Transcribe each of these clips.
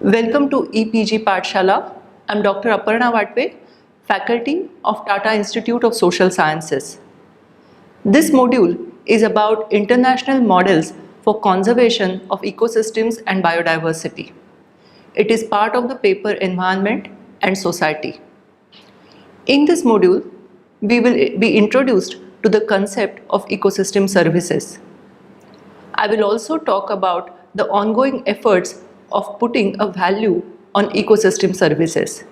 Welcome to EPG Pathshala. I'm Dr. Aparna Vatve, faculty of Tata Institute of Social Sciences. This module is about international models for conservation of ecosystems and biodiversity. It is part of the paper Environment and Society. In this module, we will be introduced to the concept of ecosystem services. I will also talk about the ongoing efforts of putting a value on ecosystem services.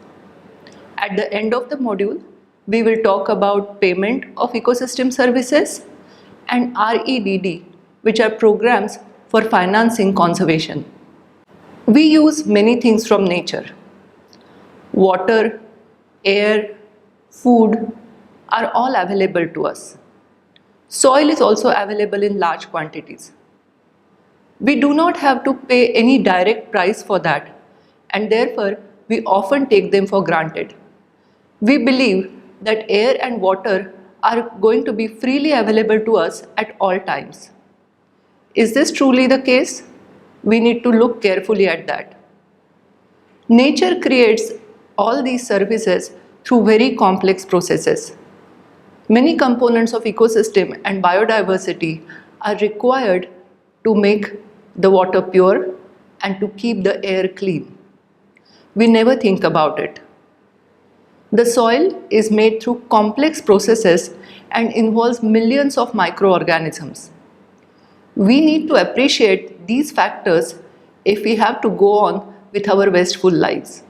At the end of the module, we will talk about payment of ecosystem services and REDD, which are programs for financing conservation. We use many things from nature. Water, air, food are all available to us. Soil is also available in large quantities. We do not have to pay any direct price for that, and therefore we often take them for granted. We believe that air and water are going to be freely available to us at all times. Is this truly the case? We need to look carefully at that. Nature creates all these services through very complex processes. Many components of ecosystem and biodiversity are required to make the water pure and to keep the air clean. We never think about it. The soil is made through complex processes and involves millions of microorganisms. We need to appreciate these factors if we have to go on with our wasteful lives.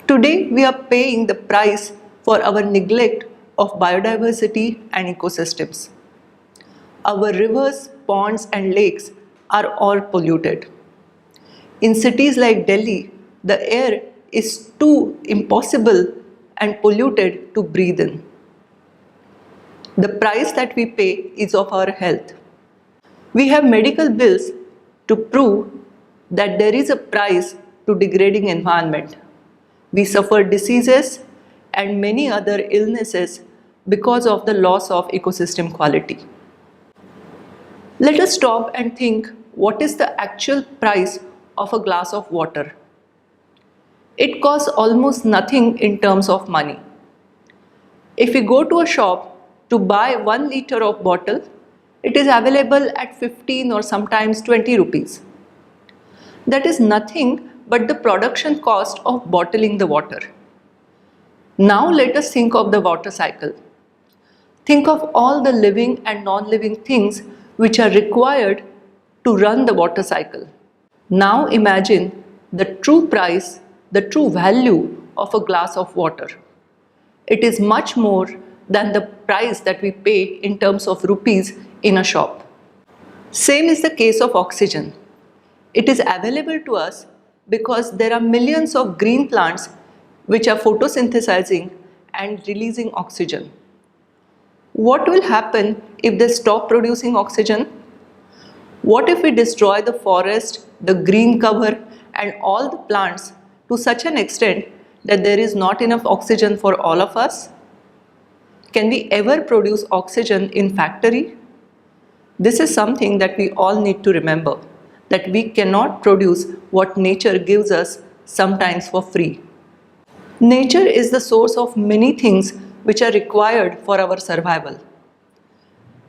Today, we are paying the price for our neglect of biodiversity and ecosystems. Our rivers, ponds, and lakes are all polluted. In cities like Delhi, the air is too impossible and polluted to breathe in. The price that we pay is of our health. We have medical bills to prove that there is a price to degrading environment. We suffer diseases and many other illnesses because of the loss of ecosystem quality. Let us stop and think, what is the actual price of a glass of water? It costs almost nothing in terms of money. If we go to a shop to buy 1 liter of bottle, it is available at 15 or sometimes 20 rupees. That is nothing but the production cost of bottling the water. Now let us think of the water cycle. Think of all the living and non-living things which are required to run the water cycle. Now imagine the true price, the true value of a glass of water. It is much more than the price that we pay in terms of rupees in a shop. Same is the case of oxygen. It is available to us because there are millions of green plants which are photosynthesizing and releasing oxygen. What will happen if they stop producing oxygen? What if we destroy the forest, the green cover, and all the plants to such an extent that there is not enough oxygen for all of us? Can we ever produce oxygen in factory? This is something that we all need to remember, that we cannot produce what nature gives us, sometimes for free. Nature is the source of many things which are required for our survival.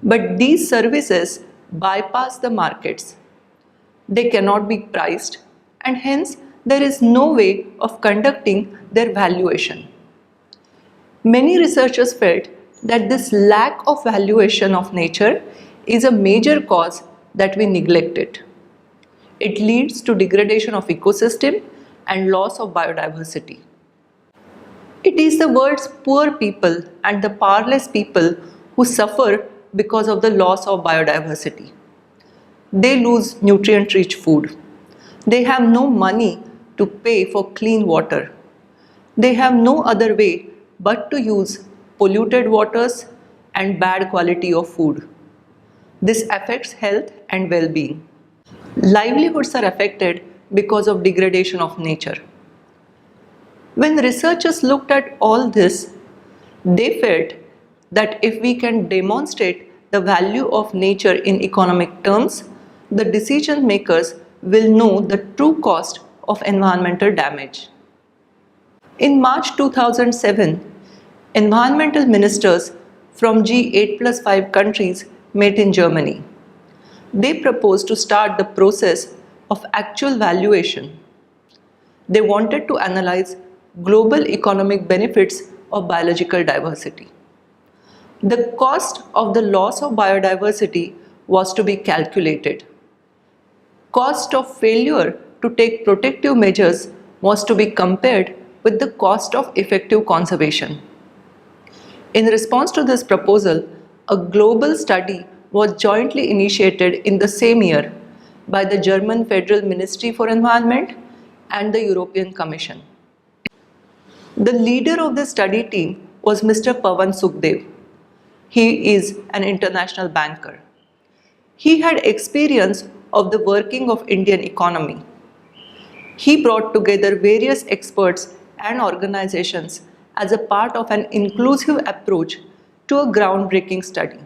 But these services bypass the markets. They cannot be priced, and hence there is no way of conducting their valuation. Many researchers felt that this lack of valuation of nature is a major cause that we neglect it. It leads to degradation of ecosystem and loss of biodiversity. It is the world's poor people and the powerless people who suffer because of the loss of biodiversity. They lose nutrient-rich food. They have no money to pay for clean water. They have no other way but to use polluted waters and bad quality of food. This affects health and well-being. Livelihoods are affected because of degradation of nature. When researchers looked at all this, they felt that if we can demonstrate the value of nature in economic terms, the decision makers will know the true cost of environmental damage. In March 2007, environmental ministers from G8+5 countries met in Germany. They proposed to start the process of actual valuation. They wanted to analyze global economic benefits of biological diversity. The cost of the loss of biodiversity was to be calculated. Cost of failure to take protective measures was to be compared with the cost of effective conservation. In response to this proposal, a global study was jointly initiated in the same year by the German Federal Ministry for Environment and the European Commission. The leader of the study team was Mr. Pawan Sukhdev. He is an international banker. He had experience of the working of Indian economy. He brought together various experts and organizations as a part of an inclusive approach to a groundbreaking study.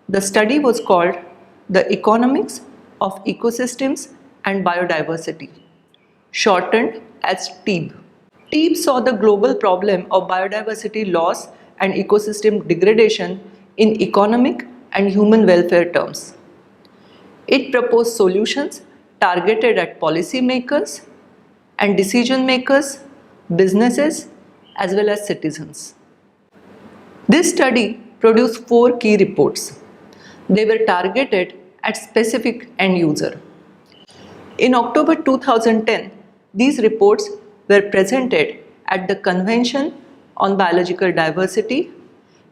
The study was called The Economics of Ecosystems and Biodiversity, shortened as TEEB. TEEB saw the global problem of biodiversity loss and ecosystem degradation in economic and human welfare terms. It proposed solutions targeted at policymakers and decision makers, businesses, as well as citizens. This study produced 4 key reports. They were targeted at specific end user. In October 2010, these reports were presented at the Convention on Biological Diversity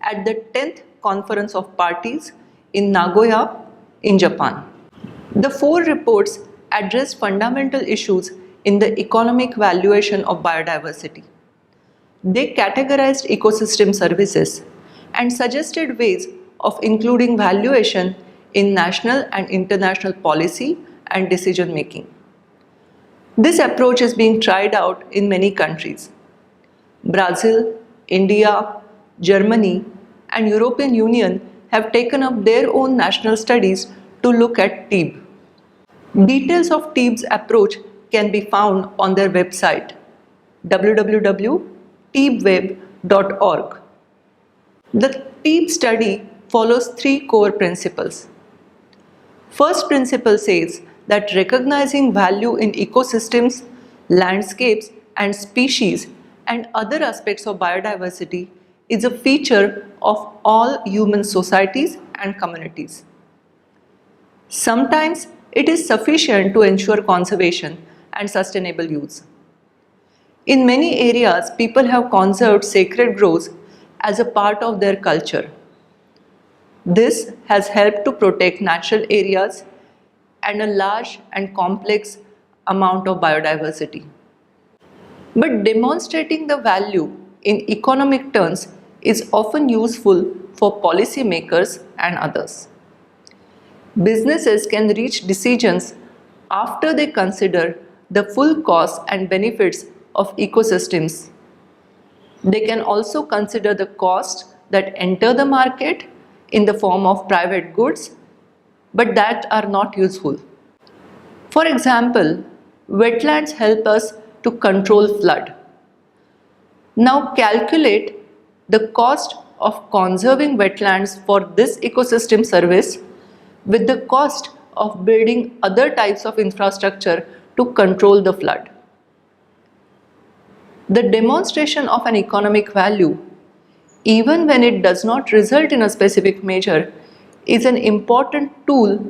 at the 10th Conference of Parties in Nagoya in Japan. The 4 reports addressed fundamental issues in the economic valuation of biodiversity. They categorized ecosystem services and suggested ways of including valuation in national and international policy and decision making. This approach is being tried out in many countries. Brazil, India, Germany, and European Union have taken up their own national studies to look at TEEB. Details of TEEB's approach can be found on their website www.teebweb.org. The TEEB study follows 3 core principles. First principle says that recognizing value in ecosystems, landscapes, and species and other aspects of biodiversity is a feature of all human societies and communities. Sometimes it is sufficient to ensure conservation and sustainable use. In many areas, people have conserved sacred groves as a part of their culture. This has helped to protect natural areas and a large and complex amount of biodiversity. But demonstrating the value in economic terms is often useful for policymakers and others. Businesses can reach decisions after they consider the full costs and benefits of ecosystems. They can also consider the costs that enter the market in the form of private goods, but that are not useful. For example, wetlands help us to control flood. Now calculate the cost of conserving wetlands for this ecosystem service with the cost of building other types of infrastructure to control the flood. The demonstration of an economic value, even when it does not result in a specific measure, is an important tool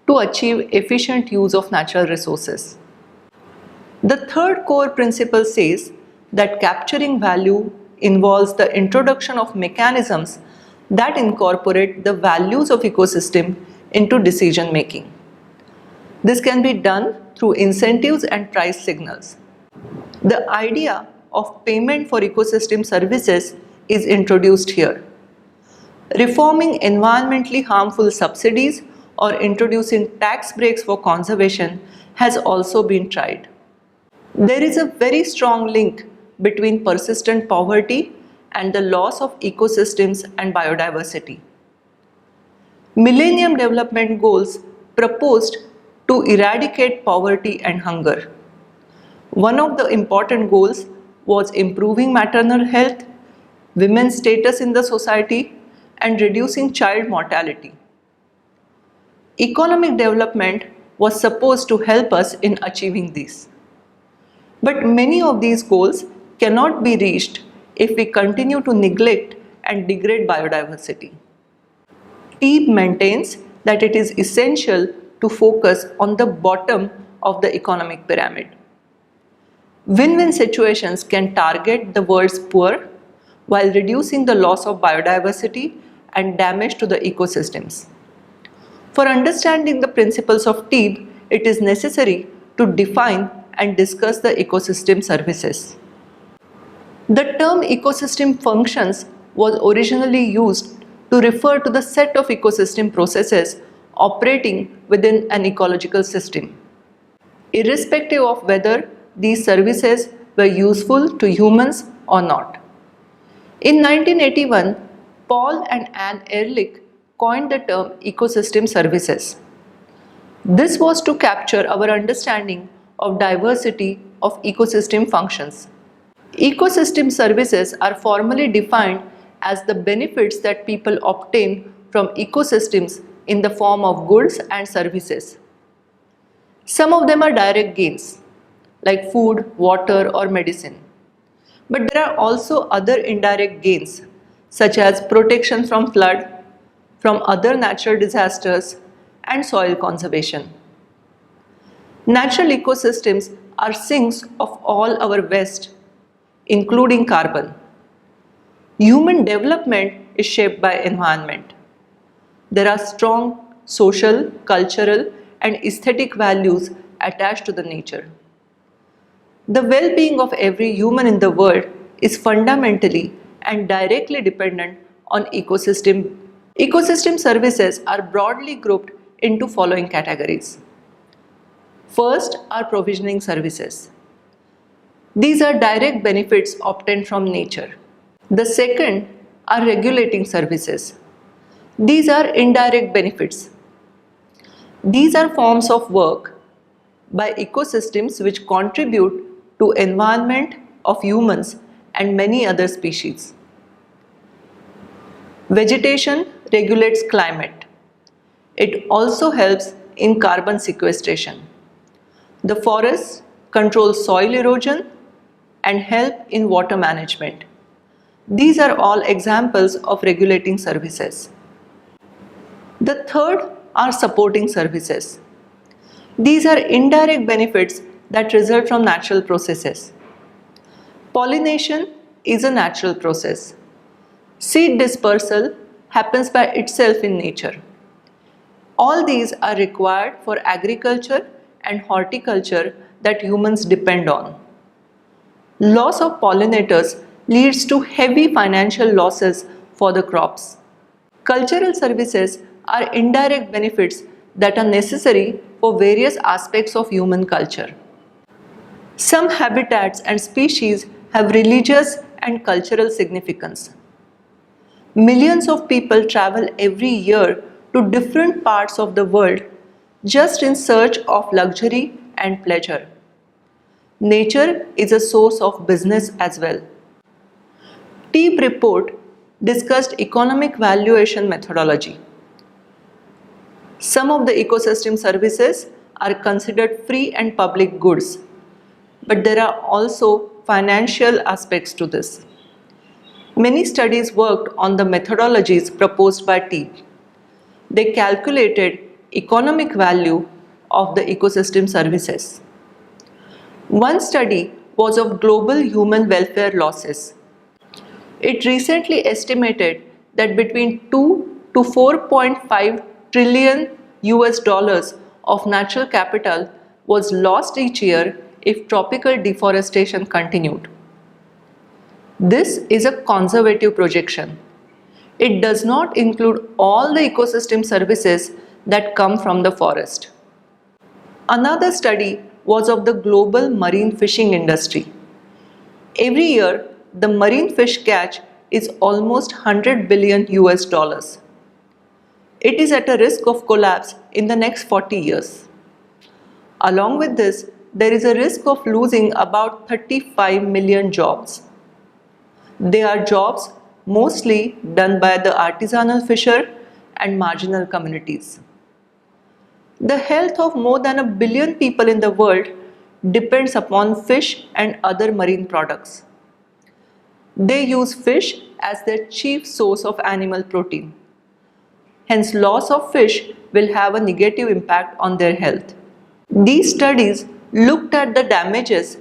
to achieve efficient use of natural resources. The third core principle says that capturing value involves the introduction of mechanisms that incorporate the values of ecosystem into decision making. This can be done through incentives and price signals. The idea of payment for ecosystem services is introduced here. Reforming environmentally harmful subsidies or introducing tax breaks for conservation has also been tried. There is a very strong link between persistent poverty and the loss of ecosystems and biodiversity. Millennium Development Goals proposed to eradicate poverty and hunger. One of the important goals was improving maternal health, women's status in the society, and reducing child mortality. Economic development was supposed to help us in achieving these. But many of these goals cannot be reached if we continue to neglect and degrade biodiversity. Teague maintains that it is essential to focus on the bottom of the economic pyramid. Win-win situations can target the world's poor while reducing the loss of biodiversity and damage to the ecosystems. For understanding the principles of Teague, it is necessary to define and discuss the ecosystem services. The term ecosystem functions was originally used to refer to the set of ecosystem processes operating within an ecological system, irrespective of whether these services were useful to humans or not. In 1981, Paul and Anne Ehrlich coined the term ecosystem services. This was to capture our understanding of diversity of ecosystem functions. Ecosystem services are formally defined as the benefits that people obtain from ecosystems in the form of goods and services. Some of them are direct gains, like food, water, or medicine. But there are also other indirect gains, such as protection from flood, from other natural disasters, and soil conservation. Natural ecosystems are sinks of all our waste, including carbon. Human development is shaped by environment. There are strong social, cultural, and aesthetic values attached to the nature. The well-being of every human in the world is fundamentally and directly dependent on ecosystem. Ecosystem services are broadly grouped into following categories. First are provisioning services. These are direct benefits obtained from nature. The second are regulating services. These are indirect benefits. These are forms of work by ecosystems which contribute to environment of humans and many other species. Vegetation regulates climate. It also helps in carbon sequestration. The forests control soil erosion and help in water management. These are all examples of regulating services. The third are supporting services. These are indirect benefits that result from natural processes. Pollination is a natural process. Seed dispersal happens by itself in nature. All these are required for agriculture and horticulture that humans depend on. Loss of pollinators leads to heavy financial losses for the crops. Cultural services are indirect benefits that are necessary for various aspects of human culture. Some habitats and species have religious and cultural significance. Millions of people travel every year to different parts of the world just in search of luxury and pleasure. Nature is a source of business as well. Teague report discussed economic valuation methodology. Some of the ecosystem services are considered free and public goods, but there are also financial aspects to this. Many studies worked on the methodologies proposed by Teague. They calculated economic value of the ecosystem services. One study was of global human welfare losses. It recently estimated that between 2 to 4.5 trillion US dollars of natural capital was lost each year if tropical deforestation continued. This is a conservative projection. It does not include all the ecosystem services that come from the forest. Another study was of the global marine fishing industry. Every year, the marine fish catch is almost 100 billion US dollars. It is at a risk of collapse in the next 40 years. Along with this, there is a risk of losing about 35 million jobs. They are jobs mostly done by the artisanal fisher and marginal communities. The health of more than a billion people in the world depends upon fish and other marine products. They use fish as their chief source of animal protein. Hence, loss of fish will have a negative impact on their health. These studies looked at the damages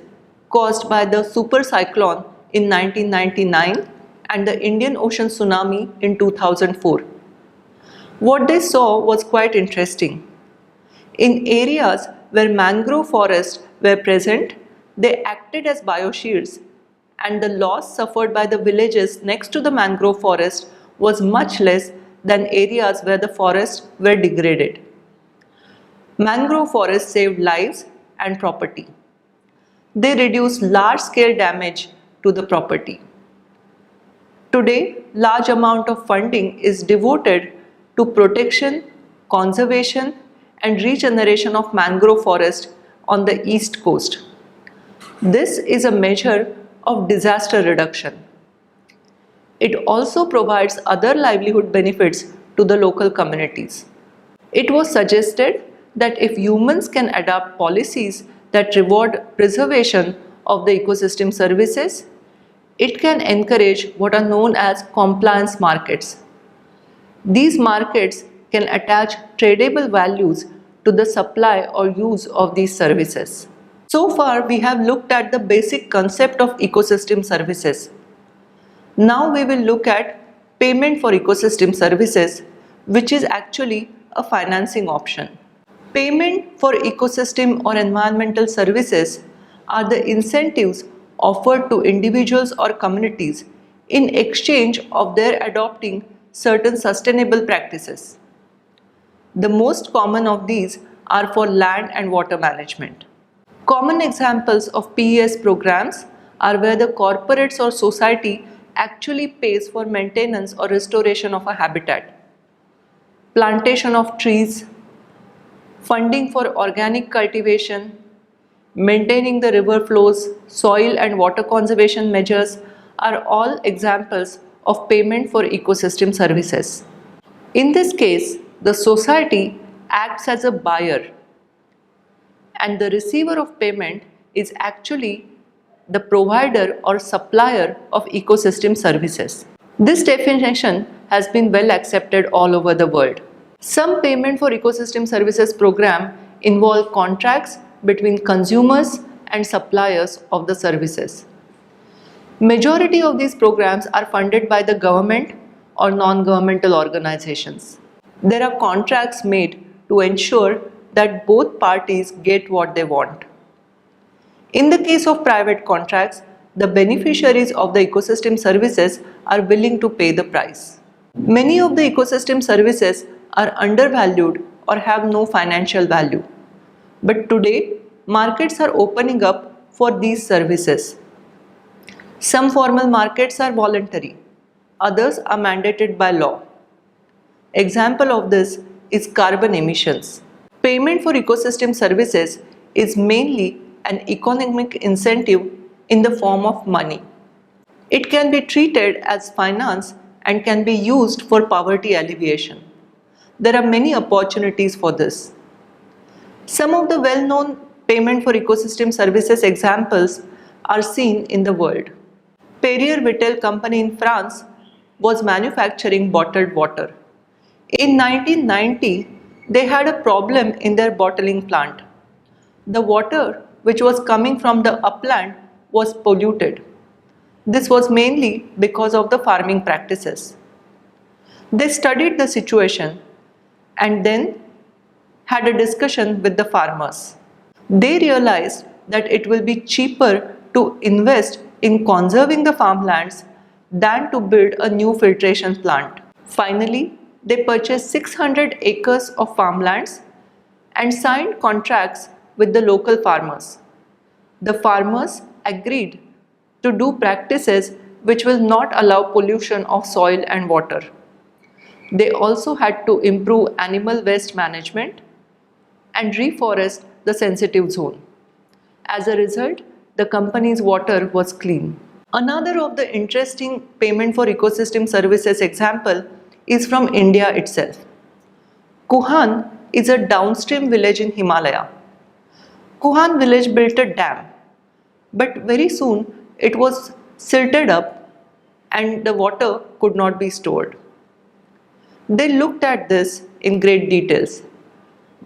caused by the super cyclone in 1999 and the Indian Ocean tsunami in 2004. What they saw was quite interesting. In areas where mangrove forests were present, they acted as bioshields, and the loss suffered by the villages next to the mangrove forest was much less than areas where the forests were degraded. Mangrove forests saved lives and property. They reduced large-scale damage to the property. Today, large amount of funding is devoted to protection, conservation, and regeneration of mangrove forest on the east coast. This is a measure of disaster reduction. It also provides other livelihood benefits to the local communities. It was suggested that if humans can adopt policies that reward preservation of the ecosystem services, it can encourage what are known as compliance markets. These markets can attach tradable values to the supply or use of these services. So far, we have looked at the basic concept of ecosystem services. Now we will look at payment for ecosystem services, which is actually a financing option. Payment for ecosystem or environmental services are the incentives offered to individuals or communities in exchange of their adopting certain sustainable practices. The most common of these are for land and water management. Common examples of PES programs are where the corporates or society actually pays for maintenance or restoration of a habitat, plantation of trees, funding for organic cultivation, maintaining the river flows, soil and water conservation measures are all examples of payment for ecosystem services. In this case, the society acts as a buyer and the receiver of payment is actually the provider or supplier of ecosystem services. This definition has been well accepted all over the world. Some payment for ecosystem services program involve contracts between consumers and suppliers of the services. Majority of these programs are funded by the government or non-governmental organizations. There are contracts made to ensure that both parties get what they want. In the case of private contracts, the beneficiaries of the ecosystem services are willing to pay the price. Many of the ecosystem services are undervalued or have no financial value. But today, markets are opening up for these services. Some formal markets are voluntary, others are mandated by law. Example of this is carbon emissions. Payment for ecosystem services is mainly an economic incentive in the form of money. It can be treated as finance and can be used for poverty alleviation. There are many opportunities for this. Some of the well-known payment for ecosystem services examples are seen in the world. Perrier Vittel company in France was manufacturing bottled water. In 1990, they had a problem in their bottling plant. The water which was coming from the upland was polluted. This was mainly because of the farming practices. They studied the situation and then had a discussion with the farmers. They realized that it will be cheaper to invest in conserving the farmlands than to build a new filtration plant. Finally, they purchased 600 acres of farmlands and signed contracts with the local farmers. The farmers agreed to do practices which will not allow pollution of soil and water. They also had to improve animal waste management and reforest the sensitive zone. As a result, the company's water was clean. Another of the interesting payment for ecosystem services example is from India itself. Kuhan is a downstream village in Himalaya. Kuhan village built a dam, but very soon it was silted up and the water could not be stored. They looked at this in great details.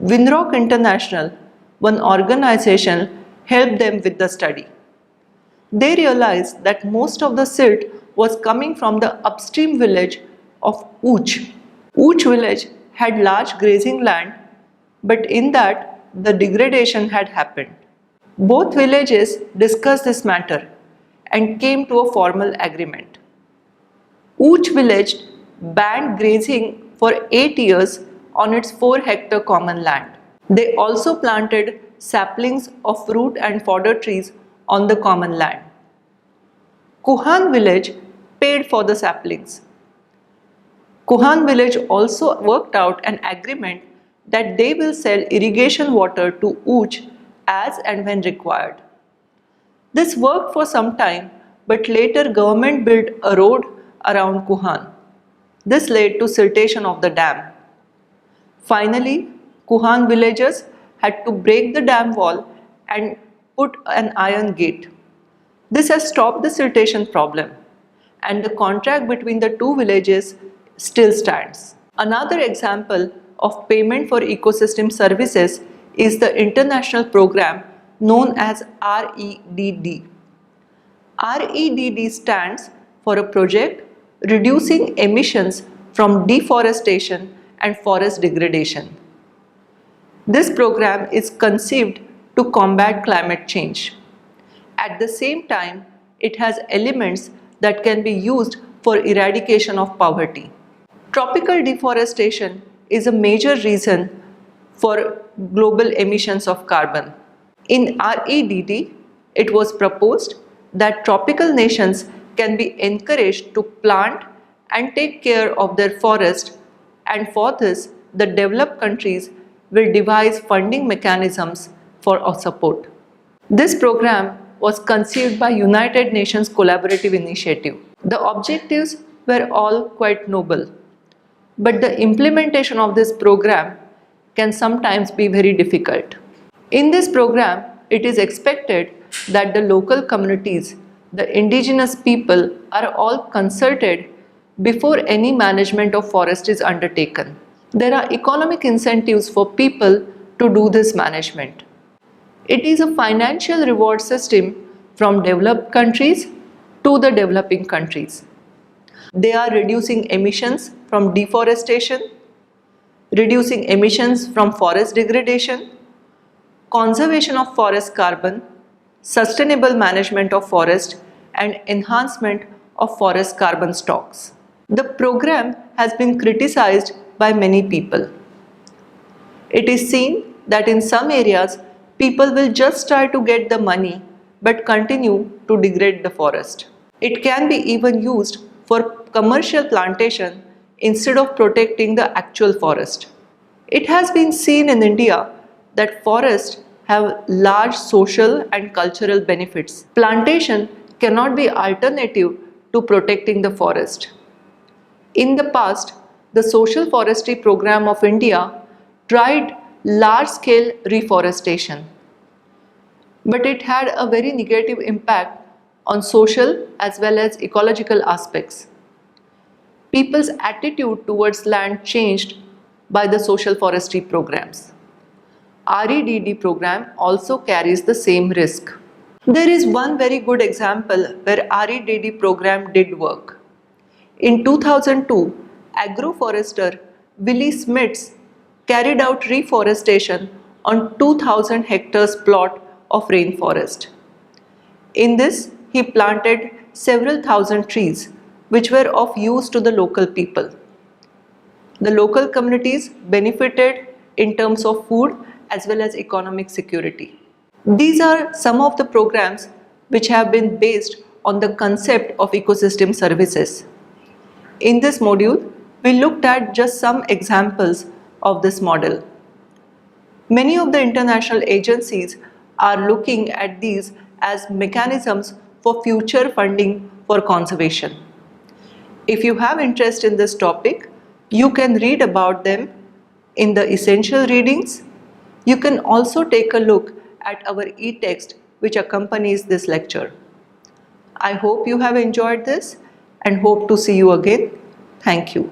Winrock International, one organization, helped them with the study. They realized that most of the silt was coming from the upstream village of Ooch. Ooch village had large grazing land, but in that the degradation had happened. Both villages discussed this matter and came to a formal agreement. Ooch village banned grazing for 8 years on its 4-hectare common land. They also planted saplings of fruit and fodder trees on the common land. Kuhan village paid for the saplings. Kuhan village also worked out an agreement that they will sell irrigation water to Ooch as and when required. This worked for some time, but later government built a road around Kuhan. This led to siltation of the dam. Finally, Kuhan villagers had to break the dam wall and put an iron gate. This has stopped the siltation problem, and the contract between the two villages still stands. Another example of payment for ecosystem services is the international program known as REDD. REDD stands for a project reducing emissions from deforestation and forest degradation. This program is conceived to combat climate change. At the same time, it has elements that can be used for eradication of poverty. Tropical deforestation is a major reason for global emissions of carbon. In REDD, it was proposed that tropical nations can be encouraged to plant and take care of their forest, and for this, the developed countries will devise funding mechanisms for support. This program was conceived by United Nations Collaborative Initiative. The objectives were all quite noble, but the implementation of this program can sometimes be very difficult. In this program, it is expected that the local communities, the indigenous people, are all consulted before any management of forest is undertaken. There are economic incentives for people to do this management. It is a financial reward system from developed countries to the developing countries. They are reducing emissions from deforestation, reducing emissions from forest degradation, conservation of forest carbon, sustainable management of forest, and enhancement of forest carbon stocks. The program has been criticized by many people. It is seen that in some areas, people will just try to get the money but continue to degrade the forest. It can be even used for commercial plantation instead of protecting the actual forest. It has been seen in India that forests have large social and cultural benefits. Plantation cannot be alternative to protecting the forest. In the past, the Social Forestry Program of India tried large-scale reforestation, but it had a very negative impact on social as well as ecological aspects. People's attitude towards land changed by the social forestry programs. REDD program also carries the same risk. There is one very good example where REDD program did work. In 2002, agroforester Willie Smits carried out reforestation on 2000 hectares plot of rainforest. In this, he planted several thousand trees which were of use to the local people. The local communities benefited in terms of food as well as economic security. These are some of the programs which have been based on the concept of ecosystem services. In this module, we looked at just some examples of this model. Many of the international agencies are looking at these as mechanisms for future funding for conservation. If you have interest in this topic, you can read about them in the essential readings. You can also take a look at our e-text which accompanies this lecture. I hope you have enjoyed this and hope to see you again. Thank you.